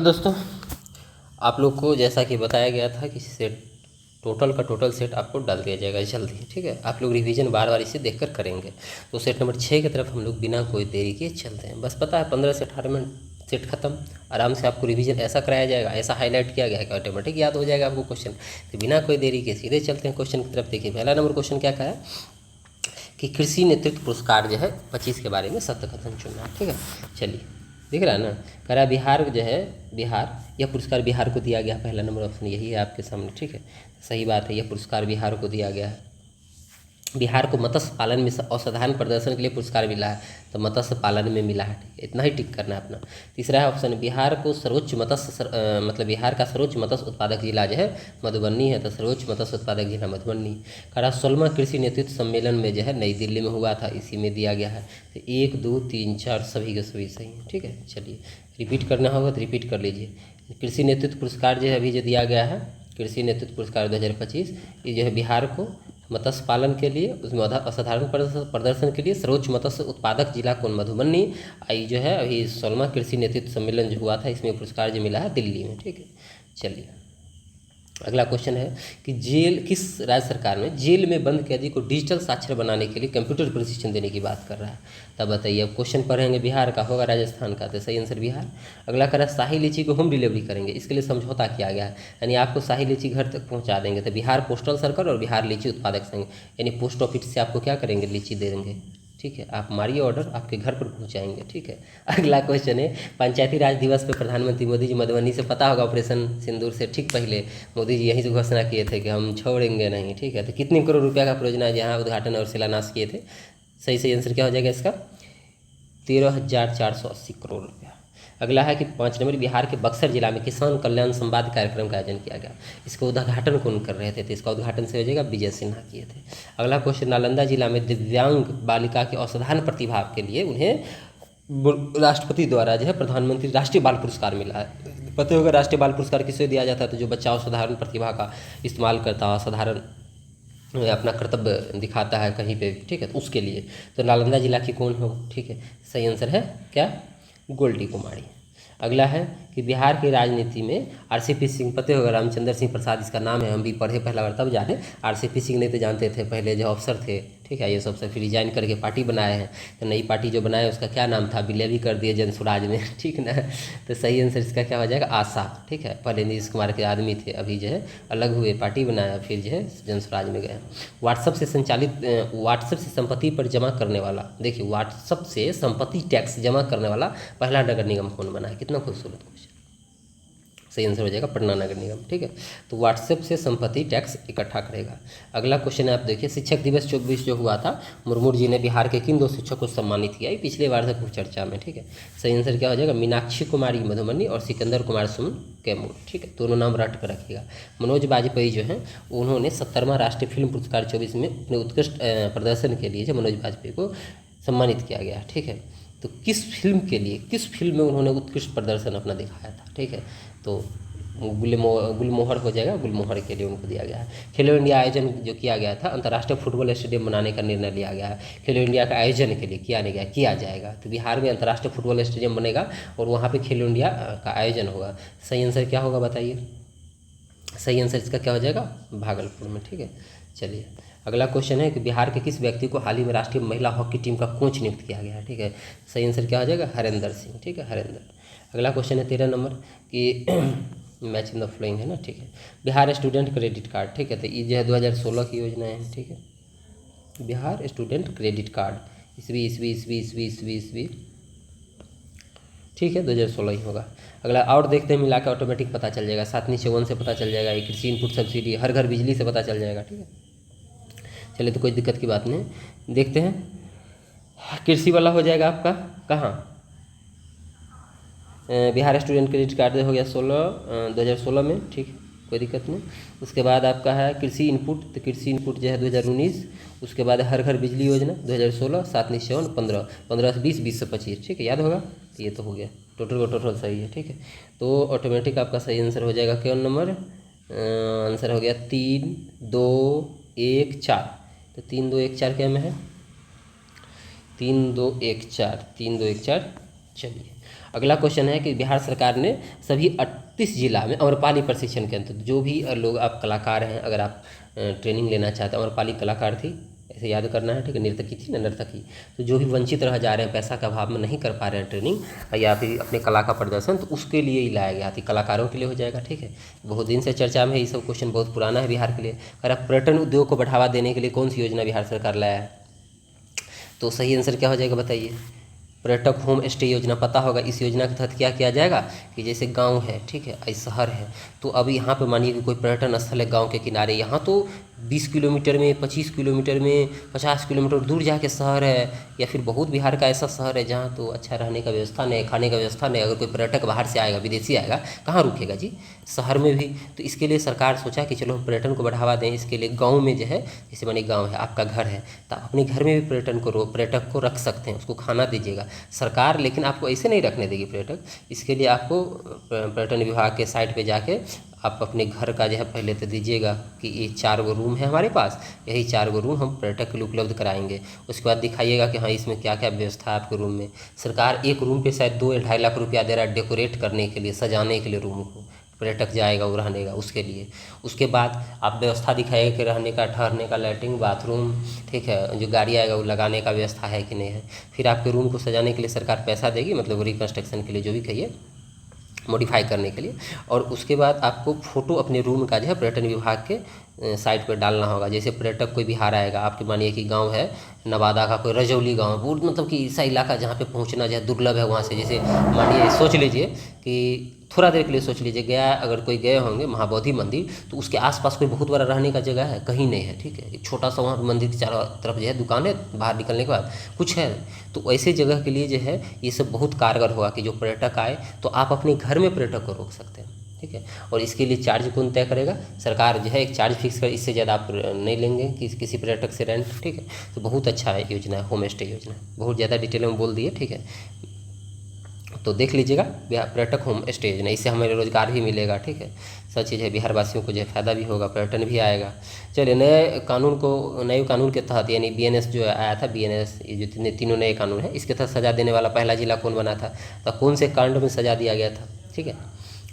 दोस्तों, आप लोग को जैसा कि बताया गया था कि सेट टोटल का टोटल सेट आपको डाल दिया जाएगा जल्दी। ठीक है, आप लोग रिवीजन बार बार इसे देखकर करेंगे। तो सेट नंबर 6 की तरफ हम लोग बिना कोई देरी के चलते हैं। बस पता है 15 से 18 मिनट सेट खत्म, आराम से आपको रिवीजन ऐसा कराया जाएगा, ऐसा हाईलाइट किया गया है कि ऑटोमेटिक याद हो जाएगा आपको क्वेश्चन। तो बिना कोई देरी के सीधे चलते हैं क्वेश्चन की तरफ। देखिए पहला नंबर क्वेश्चन क्या कहा है कि कृषि नेतृत्व पुरस्कार जो है 25 के बारे में सत्य कथन चुनना है। ठीक है, चलिए दिख रहा है ना, कह रहा बिहार जो है, बिहार, यह पुरस्कार बिहार को दिया गया। पहला नंबर ऑप्शन यही है आपके सामने। ठीक है, सही बात है, यह पुरस्कार बिहार को दिया गया है। बिहार को मत्स्य पालन में असाधारण प्रदर्शन के लिए पुरस्कार मिला है, तो मत्स्य पालन में मिला है। इतना ही टिक करना है अपना। तीसरा है ऑप्शन, बिहार को सर्वोच्च मतलब बिहार का सर्वोच्च मत्स्य उत्पादक जिला जो है मधुबनी है, तो सर्वोच्च मत्स्य उत्पादक जिला मधुबनी। कहा 16वां कृषि नेतृत्व सम्मेलन में जो है नई दिल्ली में हुआ था, इसी में दिया गया है। तो 1 2 3 4 सभी के सभी सही हैं। ठीक है, चलिए रिपीट करना होगा तो रिपीट कर लीजिए। कृषि नेतृत्व पुरस्कार जो है अभी जो दिया गया है, कृषि नेतृत्व पुरस्कार 2025, ये जो है बिहार को मत्स्य पालन के लिए, उसमें असाधारण प्रदर्शन के लिए सर्वोच्च मत्स्य उत्पादक जिला कौन, मधुबनी। आई जो है अभी 16वां कृषि नेतृत्व सम्मेलन जो हुआ था, इसमें पुरस्कार जो मिला है दिल्ली में। ठीक है, चलिए अगला क्वेश्चन है कि जेल, किस राज्य सरकार में जेल में बंद कैदी को डिजिटल साक्षर बनाने के लिए कंप्यूटर प्रशिक्षण देने की बात कर रहा है। तब बताइए, अब क्वेश्चन पढ़ेंगे बिहार का होगा, राजस्थान का, तो सही आंसर बिहार। अगला कह रहा है शाही लीची को होम डिलीवरी करेंगे, इसके लिए समझौता किया गया है, यानी आपको शाही लीची घर तक पहुंचा देंगे। तो बिहार पोस्टल सर्कल और बिहार लीची उत्पादक संघ, यानी पोस्ट ऑफिस से आपको क्या करेंगे, लीची दे देंगे। ठीक है, आप मारिए ऑर्डर, आपके घर पर पहुंचाएंगे। ठीक है, अगला क्वेश्चन है, पंचायती राज दिवस पर प्रधानमंत्री मोदी जी मधुबनी से, पता होगा ऑपरेशन सिंदूर से ठीक पहले मोदी जी यही से घोषणा किए थे कि हम छोड़ेंगे नहीं। ठीक है, तो कितने करोड़ रुपया का परियोजना जहाँ उद्घाटन और शिलान्यास किए थे। सही सही आंसर क्या हो जाएगा इसका, 13,480 करोड़ रुपया। अगला है कि 5 नंबर, बिहार के बक्सर जिला में किसान कल्याण संवाद कार्यक्रम का आयोजन किया गया, इसका उद्घाटन कौन कर रहे थे, तो इसका उद्घाटन से हो जाएगा विजय सिन्हा किए थे। अगला क्वेश्चन, नालंदा जिला में दिव्यांग बालिका की असाधारण प्रतिभा के लिए उन्हें राष्ट्रपति द्वारा जो है प्रधानमंत्री राष्ट्रीय बाल पुरस्कार मिला है। पता होगा राष्ट्रीय बाल पुरस्कार किसे दिया जाता है, तो जो बच्चा असाधारण प्रतिभा का इस्तेमाल करता है, असाधारण अपना कर्तव्य दिखाता है कहीं पे, ठीक है, तो उसके लिए। तो नालंदा जिला की कौन हो, ठीक है, सही आंसर है क्या, गोल्डी कुमारी। अगला है कि बिहार की राजनीति में आरसीपी सिंह, पते होगा रामचंद्र सिंह प्रसाद इसका नाम है, हम भी पढ़े पहला बार तब जाने। आरसीपी सिंह नहीं तो जानते थे, पहले जो अफसर थे, ठीक है, ये सबसे फिर रिजाइन करके पार्टी बनाए हैं। तो नई पार्टी जो बनाए उसका क्या नाम था, विलय भी कर दिए जनसुराज में। ठीक ना, तो सही आंसर इसका क्या हो जाएगा, आशा। ठीक है, पहले नीतीश कुमार के आदमी थे, अभी जो है अलग हुए, पार्टी बनाया, फिर जो है जनसुराज में गए। व्हाट्सएप से संचालित, व्हाट्सएप से संपत्ति पर जमा करने वाला, देखिए व्हाट्सएप से संपत्ति टैक्स जमा करने वाला पहला नगर निगम कौन बना है। कितना खूबसूरत क्वेश्चन, सही आंसर हो जाएगा पटना नगर निगम। ठीक है, तो व्हाट्सएप से संपत्ति टैक्स इकट्ठा करेगा। अगला क्वेश्चन है, आप देखिए शिक्षक दिवस 24 जो हुआ था, मुर्मू जी ने बिहार के किन 2 शिक्षक को सम्मानित किया, ये पिछले बार से खूब चर्चा में। ठीक है, सही आंसर क्या हो जाएगा, मीनाक्षी कुमारी मधुबनी और सिकंदर कुमार सुमन कैमूर। ठीक है, दोनों नाम रट कर रखिएगा। मनोज बाजपेयी जो हैं उन्होंने 70वां राष्ट्रीय फिल्म पुरस्कार 24 में अपने उत्कृष्ट प्रदर्शन के लिए जो मनोज बाजपेयी को सम्मानित किया गया। ठीक है, तो किस फिल्म के लिए, किस फिल्म में उन्होंने उत्कृष्ट प्रदर्शन अपना दिखाया था। ठीक है, तो गुलमोहर हो जाएगा, गुलमोहर के लिए उनको दिया गया है। खेलो इंडिया आयोजन जो किया गया था, अंतर्राष्ट्रीय फुटबॉल स्टेडियम बनाने का निर्णय लिया गया है। खेलो इंडिया का आयोजन के लिए किया जाएगा, तो बिहार में अंतर्राष्ट्रीय फुटबॉल स्टेडियम बनेगा और वहाँ पे खेलो इंडिया का आयोजन होगा। सही आंसर क्या होगा बताइए, सही आंसर इसका क्या हो जाएगा, भागलपुर में। ठीक है, चलिए अगला क्वेश्चन है कि बिहार के किस व्यक्ति को हाल ही में राष्ट्रीय महिला हॉकी टीम का कोच नियुक्त किया गया है। ठीक है, सही आंसर क्या हो जाएगा, हरेंद्र सिंह। ठीक है, हरेंद्र। अगला क्वेश्चन है 13 नंबर कि मैच इन द फ्लोइंग है ना। ठीक है, बिहार स्टूडेंट क्रेडिट कार्ड, ठीक है, तो ये जो है 2016 की योजना है। ठीक है, बिहार स्टूडेंट क्रेडिट कार्ड, ईस्वी, ठीक है, 2016 ही होगा। अगला और देखते हैं, मिला के ऑटोमेटिक पता चल जाएगा, 7/54 से पता चल जाएगा, ये कृषि इनपुट सब्सिडी, हर घर बिजली से पता चल जाएगा। ठीक है, चलिए तो कोई दिक्कत की बात नहीं। देखते हैं कृषि वाला हो जाएगा आपका कहाँ, बिहार स्टूडेंट क्रेडिट कार्ड हो गया 2016 में। ठीक, कोई दिक्कत नहीं। उसके बाद आपका है कृषि इनपुट, तो कृषि इनपुट जो है 2019। उसके बाद हर घर बिजली योजना 2016, 7/54, 15 से 20, 20 से 25। ठीक है, याद होगा, तो ये तो हो गया, टोटल सही है। ठीक है, तो ऑटोमेटिक आपका सही आंसर हो जाएगा कौन नंबर, आंसर हो गया 3 2 1 4। तो 3 2 1 4 क्या में है, 3 2 1 4, 3 2 1 4। चलिए अगला क्वेश्चन है कि बिहार सरकार ने सभी 38 जिला में अम्रपाली प्रशिक्षण केंद्र, जो भी लोग आप कलाकार हैं, अगर आप ट्रेनिंग लेना चाहते हैं, अम्रपाली कलाकार थी, ऐसे याद करना है, ठीक है, नर्तकी थी ना, नर्तकी, तो जो भी वंचित रह जा रहे हैं, पैसा का अभाव में नहीं कर पा रहे हैं ट्रेनिंग या फिर अपने कला का प्रदर्शन, तो उसके लिए ही लाया गया थी, कलाकारों के लिए हो जाएगा, ठीक है। बहुत दिन से चर्चा में है, ये सब क्वेश्चन बहुत पुराना है बिहार के लिए। अगर पर्यटन उद्योग को बढ़ावा देने के लिए कौन सी योजना बिहार सरकार लाया है, तो सही आंसर क्या हो जाएगा बताइए, पर्यटक होम स्टे योजना। पता होगा इस योजना के तहत क्या किया जाएगा कि जैसे गांव है, ठीक है, शहर है, तो अभी यहाँ पे मानिए कि कोई पर्यटन स्थल है गांव के किनारे, यहाँ तो 20 किलोमीटर में, 25 किलोमीटर में, 50 किलोमीटर दूर जाके शहर है, या फिर बहुत बिहार का ऐसा शहर है जहाँ तो अच्छा रहने का व्यवस्था नहीं, खाने का व्यवस्था नहीं। अगर कोई पर्यटक बाहर से आएगा, विदेशी आएगा, कहाँ रुकेगा जी, शहर में भी। तो इसके लिए सरकार सोचा कि चलो हम पर्यटन को बढ़ावा दें, इसके लिए गाँव में जो है, जैसे मानिए गाँव है, आपका घर है, तो आप अपने घर में भी पर्यटक को रख सकते हैं, उसको खाना दीजिएगा सरकार, लेकिन आपको ऐसे नहीं रखने देगी पर्यटक। इसके लिए आपको पर्यटन विभाग के साइट पे जाके आप अपने घर का जो है पहले तो दीजिएगा कि ये 4 गो रूम है हमारे पास, यही 4 गो रूम हम पर्यटक के लिए उपलब्ध कराएंगे। उसके बाद दिखाइएगा कि हाँ इसमें क्या क्या व्यवस्था है आपके रूम में। सरकार एक रूम पे शायद 2 या 2.5 लाख रुपया दे रहा है डेकोरेट करने के लिए, सजाने के लिए रूम को, पर्यटक जाएगा वो रहने का उसके लिए। उसके बाद आप व्यवस्था दिखाइएगा कि रहने का, ठहरने का, लैट्रिन, बाथरूम, ठीक है, जो गाड़ी आएगा वो लगाने का व्यवस्था है कि नहीं है। फिर आपके रूम को सजाने के लिए सरकार पैसा देगी, मतलब रिकंस्ट्रक्शन के लिए जो भी कहिए, मॉडिफाई करने के लिए। और उसके बाद आपको फ़ोटो अपने रूम का जो है पर्यटन विभाग के साइट पर डालना होगा। जैसे पर्यटक कोई बिहार आएगा, आपके मानिए कि गांव है नवादा का कोई रजौली गांव, वो मतलब कि ऐसा इलाका जहाँ पे पहुँचना जो है दुर्लभ है, वहाँ से जैसे मानिए सोच लीजिए कि थोड़ा देर के लिए सोच लीजिए, गया अगर कोई गए होंगे महाबोधि मंदिर, तो उसके आसपास कोई बहुत बड़ा रहने का जगह है कहीं नहीं है, ठीक है, एक छोटा सा वहाँ मंदिर के चारों तरफ जो है दुकान है, बाहर निकलने के बाद कुछ है। तो ऐसे जगह के लिए जो है ये सब बहुत कारगर होगा कि जो पर्यटक आए तो आप अपने घर में पर्यटक को रोक सकते हैं, ठीक है। और इसके लिए चार्ज कौन तय करेगा, सरकार जो है एक चार्ज फिक्स कर, इससे ज़्यादा आप नहीं लेंगे किसी पर्यटक से रेंट, ठीक है। तो बहुत अच्छा है योजना है, होम स्टे योजना, बहुत ज़्यादा डिटेल में बोल दिए, ठीक है। तो देख लीजिएगा पर्यटक होम स्टे योजना, इससे हमें रोजगार भी मिलेगा, ठीक है। सब चीज़ है, बिहार वासियों को जो है फायदा भी होगा, पर्यटन भी आएगा। चलिए नए कानून के तहत, यानी BNS जो आया था, BNS, ये जो तीनों नए कानून हैं, इसके तहत सजा देने वाला पहला जिला कौन बना था, तो कौन से कांड में सजा दिया गया था, ठीक है,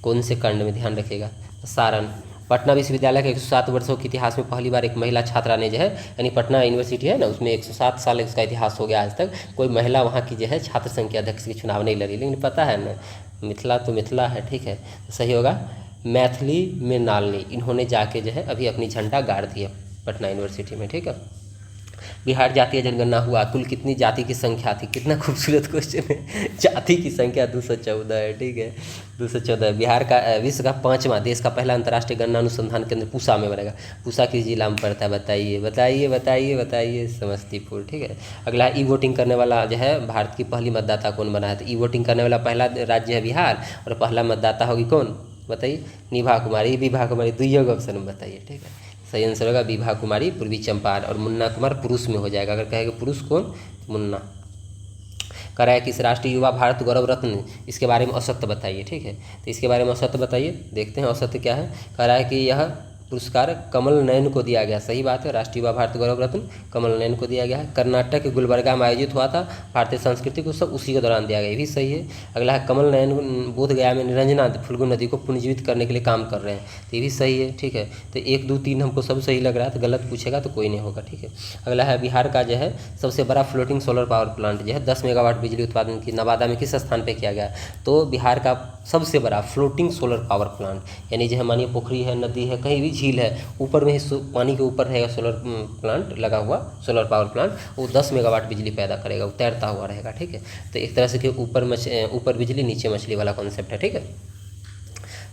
कौन से कांड में, ध्यान रखिएगा। सारण, पटना विश्वविद्यालय के 107 वर्षों के इतिहास में पहली बार एक महिला छात्रा ने जो है, यानी पटना यूनिवर्सिटी है ना, उसमें 107 साल उसका इतिहास हो गया, आज तक कोई महिला वहाँ की जो है छात्र संघ के अध्यक्ष की चुनाव नहीं लड़ी। लेकिन पता है ना, मिथिला तो मिथिला है, ठीक है, तो सही होगा मैथिली में नालनी, इन्होंने जाके जो है अभी अपनी झंडा गाड़ दिया पटना यूनिवर्सिटी में, ठीक है। बिहार जातीय जनगणना हुआ, कुल कितनी जाति की संख्या थी, कितना खूबसूरत क्वेश्चन है। जाति की संख्या 214 है, ठीक है, 214। बिहार का विश्व का 5वां, देश का पहला अंतर्राष्ट्रीय गणना अनुसंधान केंद्र पूसा में बनेगा। पूसा किस जिला में पड़ता है, बताइए बताइए बताइए बताइए, समस्तीपुर, ठीक है। अगला ई वोटिंग करने वाला जो है, भारत की पहली मतदाता कौन बना है, तो ई वोटिंग करने वाला पहला राज्य है बिहार, और पहला मतदाता होगी कौन, बताइए, विभा कुमारी। विभा कुमारी दुइयों का ऑप्शन में बताइए, ठीक है, सही आंसर होगा विभा कुमारी, पूर्वी चंपारण। और मुन्ना कुमार पुरुष में हो जाएगा, अगर कहेगा पुरुष कौन, मुन्ना। कह रहा है कि इस राष्ट्रीय युवा भारत गौरव रत्न, इसके बारे में औसत्य बताइए, ठीक है। तो इसके बारे में औसत्य बताइए, देखते हैं औसत्य क्या है। कह रहा है कि यह पुरस्कार कमल नयन को दिया गया, सही बात है, राष्ट्रीय युवा भारत गौरव रत्न कमल नयन को दिया गया है। कर्नाटक के गुलबर्गा में आयोजित हुआ था भारतीय संस्कृति को, सब उसी के दौरान दिया गया, ये भी सही है। अगला है कमल नयन बोध गया में निरंजना फल्गु नदी को पुनर्जीवित करने के लिए काम कर रहे हैं, तो ये भी सही है, ठीक है। तो 1, 2, 3 हमको सब सही लग रहा है, तो गलत पूछेगा तो कोई नहीं होगा, ठीक है। अगला है बिहार का जो है सबसे बड़ा फ्लोटिंग सोलर पावर प्लांट जो है 10 मेगावाट बिजली उत्पादन की नवादा में किस स्थान पर किया गया, तो बिहार का सबसे बड़ा फ्लोटिंग सोलर पावर प्लांट, यानी जो है मानिए पोखरी है, नदी है, कहीं भी झील है, ऊपर में ही पानी के ऊपर रहेगा सोलर प्लांट लगा हुआ, सोलर पावर प्लांट, वो 10 मेगावाट बिजली पैदा करेगा, वो तैरता हुआ रहेगा, ठीक है। तो एक तरह से कि ऊपर बिजली नीचे मछली वाला कॉन्सेप्ट है, ठीक है।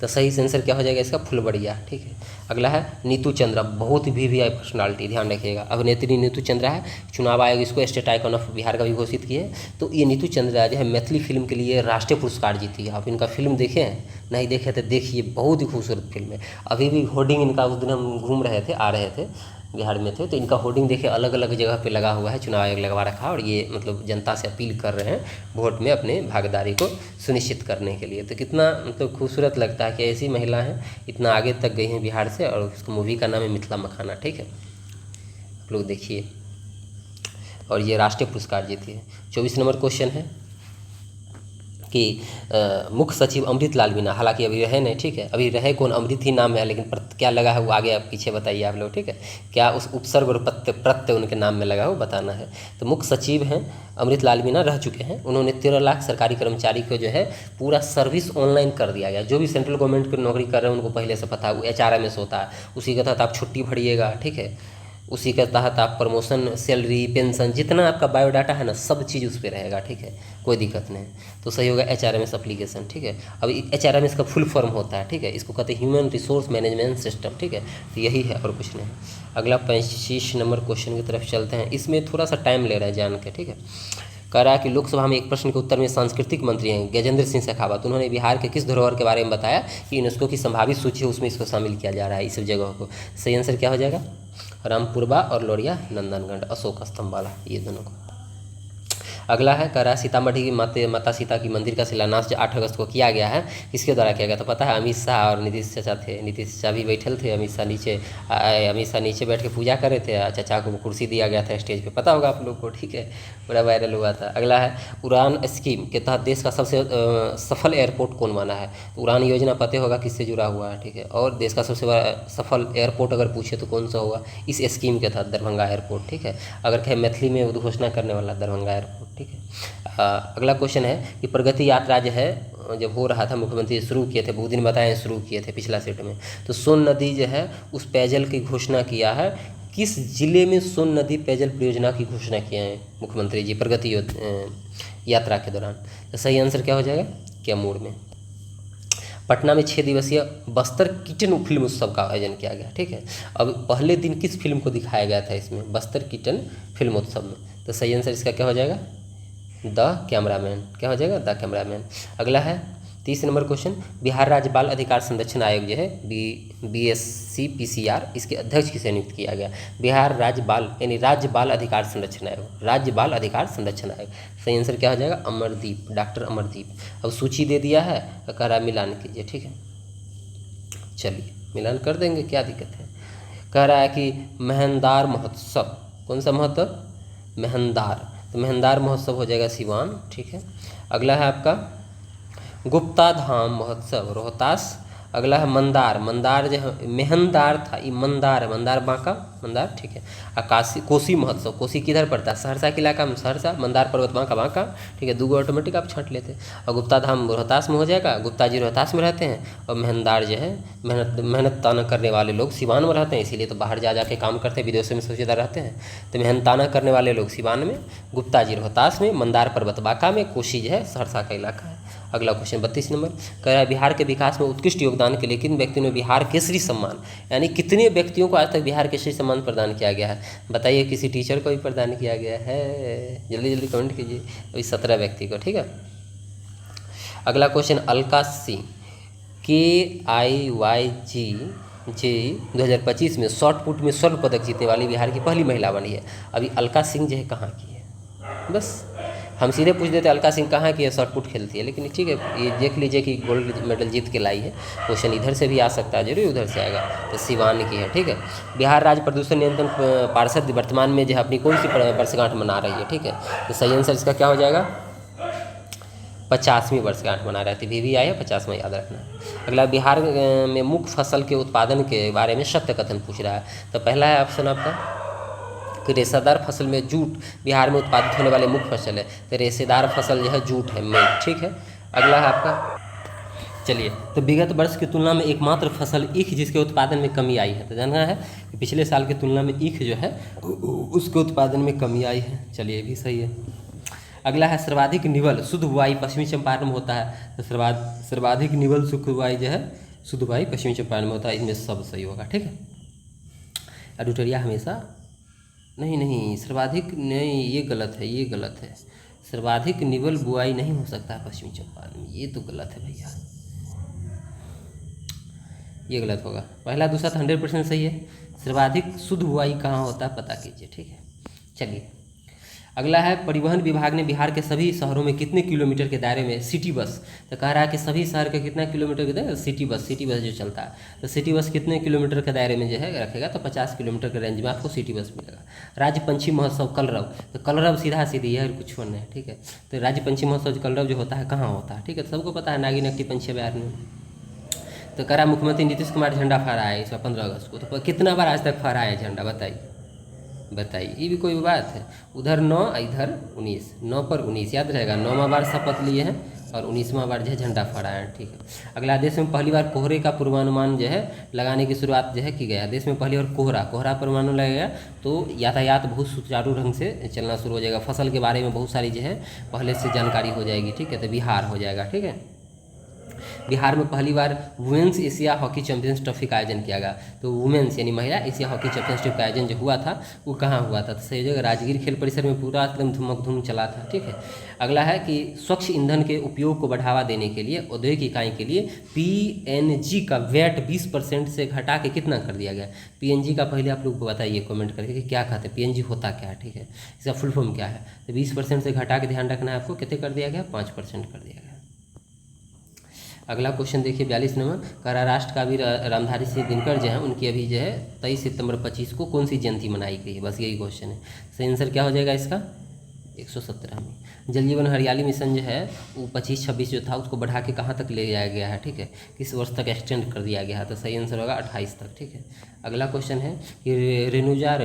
तो सही आंसर क्या हो जाएगा इसका, फुलबड़िया, ठीक है। अगला है नीतू चंद्रा, बहुत VVI पर्सनालिटी, ध्यान रखिएगा। अभिनेत्री नीतू चंद्रा है, चुनाव आयोग इसको स्टेट आइकॉन ऑफ बिहार का भी घोषित किए है। तो ये नीतू चंद्रा जो है मैथिली फिल्म के लिए राष्ट्रीय पुरस्कार जीती है। आप इनका फिल्म देखे हैं, नहीं देखे तो देखिए, बहुत ही खूबसूरत फिल्म है। अभी भी होर्डिंग इनका, उस दिन हम घूम रहे थे, आ रहे थे, बिहार में थे, तो इनका होर्डिंग देखे अलग अलग जगह पे लगा हुआ है, चुनाव आयोग लगवा रखा है, और ये मतलब जनता से अपील कर रहे हैं वोट में अपने भागीदारी को सुनिश्चित करने के लिए। तो कितना मतलब खूबसूरत लगता है कि ऐसी महिला हैं इतना आगे तक गई हैं बिहार से, और उसको मूवी का नाम है मिथिला मखाना, ठीक है, आप लोग देखिए। और ये राष्ट्रीय पुरस्कार जीती है। 24 नंबर क्वेश्चन है, कि मुख्य सचिव अमृत लाल मीणा, हालांकि अभी रहे नहीं, ठीक है, अभी रहे कौन, अमृत ही नाम है, लेकिन क्या लगा है वो आगे आप पीछे बताइए आप लोग, ठीक है, क्या उस उपसर्ग और प्रत्यय उनके नाम में लगा हो बताना है। तो मुख्य सचिव हैं अमृत लाल मीणा, रह चुके हैं, उन्होंने 13 लाख सरकारी कर्मचारी को जो है पूरा सर्विस ऑनलाइन कर दिया गया। जो भी सेंट्रल गवर्नमेंट की नौकरी कर रहे हैं उनको पहले से पता है, वो HRMS होता है, उसी के तहत आप छुट्टी भरिएगा, ठीक है, उसी के तहत आप प्रमोशन, सैलरी, पेंशन, जितना आपका बायोडाटा है ना, सब चीज़ उस पर रहेगा, ठीक है, कोई दिक्कत नहीं। तो सही होगा HRMS एप्लीकेशन, ठीक है। अब HRMS का फुल फॉर्म होता है, ठीक है, इसको कहते हैं ह्यूमन रिसोर्स मैनेजमेंट सिस्टम, ठीक है, तो यही है और कुछ नहीं। अगला 25 नंबर क्वेश्चन की तरफ चलते हैं, इसमें थोड़ा सा टाइम ले रहा है जान के, ठीक है। कह रहा है कि लोकसभा में एक प्रश्न के उत्तर में सांस्कृतिक मंत्री हैं गजेंद्र सिंह शेखावत, उन्होंने बिहार के किस धरोहर के बारे में बताया कि यूनेस्को की संभावित सूची है उसमें इसको शामिल किया जा रहा है, इस जगह को। सही आंसर क्या हो जाएगा, रामपुरबा और लोरिया नंदनगढ़, अशोक स्तंभ वाला, ये दोनों को। अगला है, कह रहा है सीतामढ़ी की माता सीता की मंदिर का शिलान्यास जो 8 अगस्त को किया गया है, किसके द्वारा किया गया था पता है, अमित शाह और नीतीश चाचा थे। नीतीश चाचा भी बैठल थे, अमित शाह नीचे बैठ के पूजा कर रहे थे, चाचा को कुर्सी दिया गया था स्टेज पे, पता होगा आप लोग को, ठीक है, बड़ा वायरल हुआ था। अगला है, उड़ान स्कीम के तहत देश का सबसे सफल एयरपोर्ट कौन बना है। तो उड़ान योजना पता होगा किससे जुड़ा हुआ है, ठीक है, और देश का सबसे बड़ा सफल एयरपोर्ट अगर पूछे तो कौन सा होगा, इस स्कीम के तहत दरभंगा एयरपोर्ट, ठीक है, अगर कहे मैथिली में उद्घोषणा करने वाला दरभंगा एयरपोर्ट, ठीक है। अगला क्वेश्चन है कि प्रगति यात्रा जो है जब हो रहा था, मुख्यमंत्री शुरू किए थे, बहुत दिन बताए शुरू किए थे पिछला सेट में, तो सोन नदी जो है उस पेयजल की घोषणा किया है, किस जिले में सोन नदी पेयजल परियोजना की घोषणा किए हैं मुख्यमंत्री जी प्रगति यात्रा के दौरान। तो सही आंसर क्या हो जाएगा, कैमूर में। पटना में 6 दिवसीय बस्तर किचन फिल्म उत्सव का आयोजन किया गया, ठीक है। अब पहले दिन किस फिल्म को दिखाया गया था इसमें, बस्तर किचन फिल्म उत्सव में। तो सही आंसर इसका क्या हो जाएगा, द कैमरामैन, क्या हो जाएगा, द कैमरामैन। अगला है 30 नंबर क्वेश्चन, बिहार राज्य बाल अधिकार संरक्षण आयोग जो है BSC-PCR, इसके अध्यक्ष किसे नियुक्त किया गया। बिहार राज्य बाल यानी राज्य बाल अधिकार संरक्षण आयोग, राज्य बाल अधिकार संरक्षण आयोग। सही आंसर क्या हो जाएगा, अमरदीप, डॉक्टर अमरदीप। अब सूची दे दिया है, कह रहा मिलान कीजिए, ठीक है, चलिए मिलान कर देंगे, क्या दिक्कत है। कह रहा है कि मेहंदार महोत्सव, कौन सा महोत्सव, मेहंदार, तो मेहंदार महोत्सव हो जाएगा सिवान, ठीक है। अगला है आपका गुप्ता धाम महोत्सव रोहतास। अगला है मंदार, मंदार जो है मेहंदार था, ये मंदार है, मंदार बांका, मंदार, ठीक है। आकाशी कोसी महोत्सव, कोसी किधर पड़ता है, सहरसा के इलाका में, सहरसा, मंदार पर्वत बांका, बांका, ठीक है, दूगो ऑटोमेटिक आप छांट लेते हैं। और गुप्ता धाम रोहतास में हो जाएगा, गुप्ता जी रोहतास में रहते हैं, और मेहंदार जो है मेहनताना करने वाले लोग सिवान में रहते हैं, इसीलिए तो बाहर जा के काम करते हैं, विदेशों में सबसे ज़्यादा रहते हैं, तो मेहनताना करने वाले लोग सिवान में, गुप्ता जी रोहतास में, मंदार पर्वत बांका में, कोसी जो है सहरसा का इलाका है। अगला क्वेश्चन 32 नंबर, कह रहा है बिहार के विकास में उत्कृष्ट योगदान के लिए किन व्यक्तियों ने बिहार केसरी सम्मान, यानी कितने व्यक्तियों को आज तक बिहार केसरी सम्मान प्रदान किया गया है, बताइए। किसी टीचर को भी प्रदान किया गया है, जल्दी जल्दी कमेंट कीजिए, अभी 17 व्यक्ति को, ठीक है। अगला क्वेश्चन, अलका सिंह KIYG 2025 में शॉर्ट पुट में स्वर्ण पदक जीतने वाली बिहार की पहली महिला बनी है। अभी अलका सिंह जो है कहाँ की है, बस हम सीधे पूछ देते अलका सिंह कहाँ की है, शॉर्ट पुट खेलती है, लेकिन ठीक है, ये देख लीजिए कि गोल्ड मेडल जीत के लाई है। क्वेश्चन इधर से भी आ सकता है, जरूर उधर से आएगा, तो सिवान की है, ठीक है। बिहार राज्य प्रदूषण नियंत्रण पार्षद वर्तमान में जो है अपनी कौन सी वर्षगांठ मना रही है, ठीक है, तो सही आंसर इसका क्या हो जाएगा, 50वीं वर्षगांठ मना रही थी, VVI है 50वां, याद रखना। अगला, बिहार में मुख्य फसल के उत्पादन के बारे में सत्य कथन पूछ रहा है। तो पहला है ऑप्शन आपका कि रेशेदार फसल में जूट बिहार में उत्पादित होने वाले मुख्य फसल है, तो रेशेदार फसल जो है जूट है मेन, ठीक है। अगला है आपका, चलिए, तो विगत वर्ष की तुलना में एकमात्र फसल ईख जिसके उत्पादन में कमी आई है, तो जानना है कि पिछले साल की तुलना में ईख जो है उसके उत्पादन में कमी आई है, चलिए ये भी सही है। अगला है, सर्वाधिक निवल शुद्ध बुआई पश्चिमी चंपारण में होता है, तो सर्वाधिक निवल शुद्ध बुआई जो है शुद्ध बुआई पश्चिमी चंपारण में होता है, इनमें सब सही होगा, ठीक है। एडिटोरिया हमेशा नहीं, सर्वाधिक नहीं, ये गलत है, ये गलत है, सर्वाधिक निवल बुआई नहीं हो सकता है पश्चिमी चंपारण में, ये तो गलत है भैया, ये गलत होगा। पहला दूसरा तो 100% सही है। सर्वाधिक शुद्ध बुआई कहाँ होता है पता कीजिए, ठीक है। चलिए अगला है परिवहन विभाग ने बिहार के सभी शहरों में कितने किलोमीटर के दायरे में सिटी बस, तो कह रहा है कि सभी शहर का कितना किलोमीटर के दायरे, सिटी बस जो चलता है, तो सिटी बस कितने किलोमीटर के दायरे में जो है रखेगा, तो 50 किलोमीटर के रेंज में आपको सिटी बस मिलेगा। राज्य पंछी महोत्सव कलरव, तो कलरव सीधा सीधी है, कुछ नहीं है, ठीक है। तो राज्य पंछी महोत्सव कलरव जो होता है कहाँ होता है, ठीक है, तो सबको पता है नागी नकटी पंछी अभयारण्य में। तो कह रहा मुख्यमंत्री नीतीश कुमार झंडा फहराया है इस बार 15 अगस्त को, तो कितना बार आज तक फहराया है झंडा, बताइए, ये भी कोई बात है। उधर 9 इधर 19, 9 पर 19 याद रहेगा, 9वां बार शपथ लिए हैं और 19वां बार जो है झंडा फहराया है, ठीक है। अगला, देश में पहली बार कोहरे का पूर्वानुमान जो है लगाने की शुरुआत जो है की गया। देश में पहली बार कोहरा पूर्वानुमान लगेगा तो यातायात बहुत सुचारू ढंग से चलना शुरू हो जाएगा। फसल के बारे में बहुत सारी जो है पहले से जानकारी हो जाएगी, ठीक है। तो बिहार हो जाएगा, ठीक है। बिहार में पहली बार women's Asia hockey champions trophy का आयोजन किया गया। तो वुमेंस यानी महिला एशिया हॉकी चैंपियनशिप का आयोजन जो हुआ था वो कहाँ हुआ था, तो सही जगह राजगीर खेल परिसर में पूरा एकदम धूम चला था, ठीक है। अगला है कि स्वच्छ ईंधन के उपयोग को बढ़ावा देने के लिए औद्योगिक इकाई के लिए PNG का वैट 20% से घटा के कितना कर दिया गया। PNG का पहले आप लोग को बताइए कमेंट करके कि क्या कहते हैं, PNG होता क्या है, ठीक है, इसका फुल फॉर्म क्या है। तो 20% से घटा के ध्यान रखना है आपको, कितने कर दिया गया, 5% कर दिया गया। अगला क्वेश्चन देखिए 42 नंबर, कह रहा राष्ट्र कवि रामधारी सिंह दिनकर जो है उनकी अभी जो है 23 सितंबर 25 को कौन सी जयंती मनाई गई है, बस यही क्वेश्चन है। सही आंसर क्या हो जाएगा इसका, 117वीं। जल जीवन हरियाली मिशन जो है वो 25-26 जो था उसको बढ़ा के कहाँ तक ले जाया गया है, ठीक है, किस वर्ष तक एक्सटेंड कर दिया गया है, तो सही आंसर होगा 28 तक, ठीक है। अगला क्वेश्चन है कि नीरजा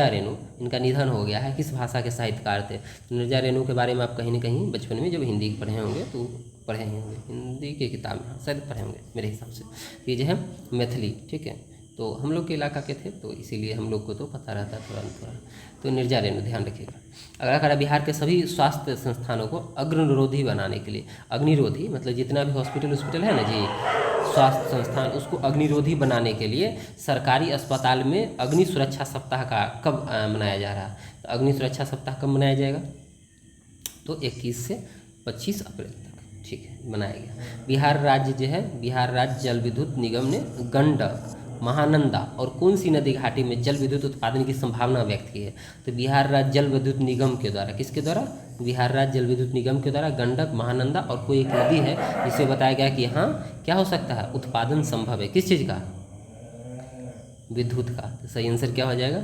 रेणु इनका निधन हो गया है, किस भाषा के साहित्यकार थे। नीरजा रेणु के बारे में आप कहीं ना कहीं बचपन में जब हिंदी पढ़े होंगे तो पढ़े होंगे, हिंदी के किताब में शायद पढ़े होंगे मेरे हिसाब से। ये जो है मैथिली, ठीक है, तो हम लोग के इलाका के थे तो इसीलिए हम लोग को तो पता रहता है थोड़ा। तो नीरजा रेणु ध्यान रखिएगा। अगला कह रहा बिहार के सभी स्वास्थ्य संस्थानों को अग्निरोधी बनाने के लिए, अग्निरोधी मतलब जितना भी हॉस्पिटल है ना जी, स्वास्थ्य संस्थान, उसको अग्निरोधी बनाने के लिए सरकारी अस्पताल में अग्नि सुरक्षा सप्ताह का कब मनाया जा रहा है। तो अग्नि सुरक्षा सप्ताह कब मनाया जाएगा, तो 21 से 25 अप्रैल तक, ठीक है, मनाया गया। बिहार राज्य जो है, बिहार राज्य जल विद्युत निगम ने गंडक, महानंदा और कौन सी नदी घाटी में जल विद्युत उत्पादन की संभावना व्यक्त की है। तो बिहार राज्य जल विद्युत निगम के द्वारा, किसके द्वारा, बिहार राज्य जल विद्युत निगम के द्वारा गंडक, महानंदा और कोई एक नदी है जिसे बताया गया कि यहाँ क्या हो सकता है, उत्पादन संभव है, किस चीज़ का, विद्युत का। तो सही आंसर क्या हो जाएगा,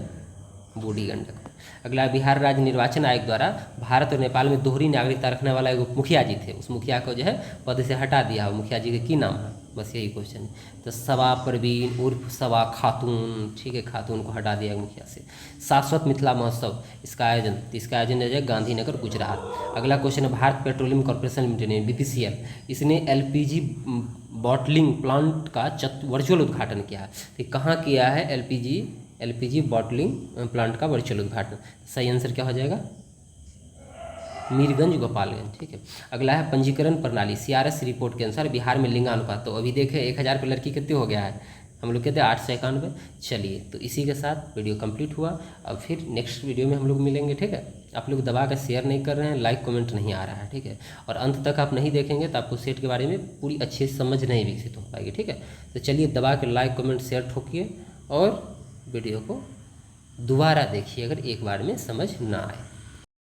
बूढ़ी गंडक। अगला, बिहार राज्य निर्वाचन आयोग द्वारा भारत और नेपाल में दोहरी नागरिकता रखने वाला एक मुखिया जी थे, उस मुखिया को जो है पद से हटा दिया। मुखिया जी के की नाम है, बस यही क्वेश्चन है। तो सवा परवीन उर्फ सवा खातून, ठीक है, खातून को हटा दिया मुखिया से। शाश्वत मिथिला महोत्सव इसका आयोजन है गांधीनगर गुजरात। अगला क्वेश्चन है, भारत पेट्रोलियम कॉर्पोरेशन लिमिटेड ने BPCL इसने LPG बॉटलिंग प्लांट का वर्चुअल उद्घाटन किया है। तो कहाँ किया है LPG बॉटलिंग प्लांट का वर्चुअल उद्घाटन। सही आंसर क्या हो जाएगा, मीरगंज गोपालगंज, ठीक है। अगला है पंजीकरण प्रणाली, CRS रिपोर्ट के अनुसार बिहार में लिंगानुपात, तो अभी देखें 1000 पर लड़की कितने हो गया है, हम लोग कहते हैं 891। चलिए, तो इसी के साथ वीडियो कंप्लीट हुआ। अब फिर नेक्स्ट वीडियो में हम लोग मिलेंगे, ठीक है। आप लोग दबा कर शेयर नहीं कर रहे हैं, लाइक कमेंट नहीं आ रहा है, ठीक है, और अंत तक आप नहीं देखेंगे तो आपको सेट के बारे में पूरी अच्छी समझ नहीं विकसित हो पाएगी, ठीक है। तो चलिए दबा के लाइक कमेंट शेयर ठोकिए और वीडियो को दोबारा देखिए अगर एक बार में समझ ना आए।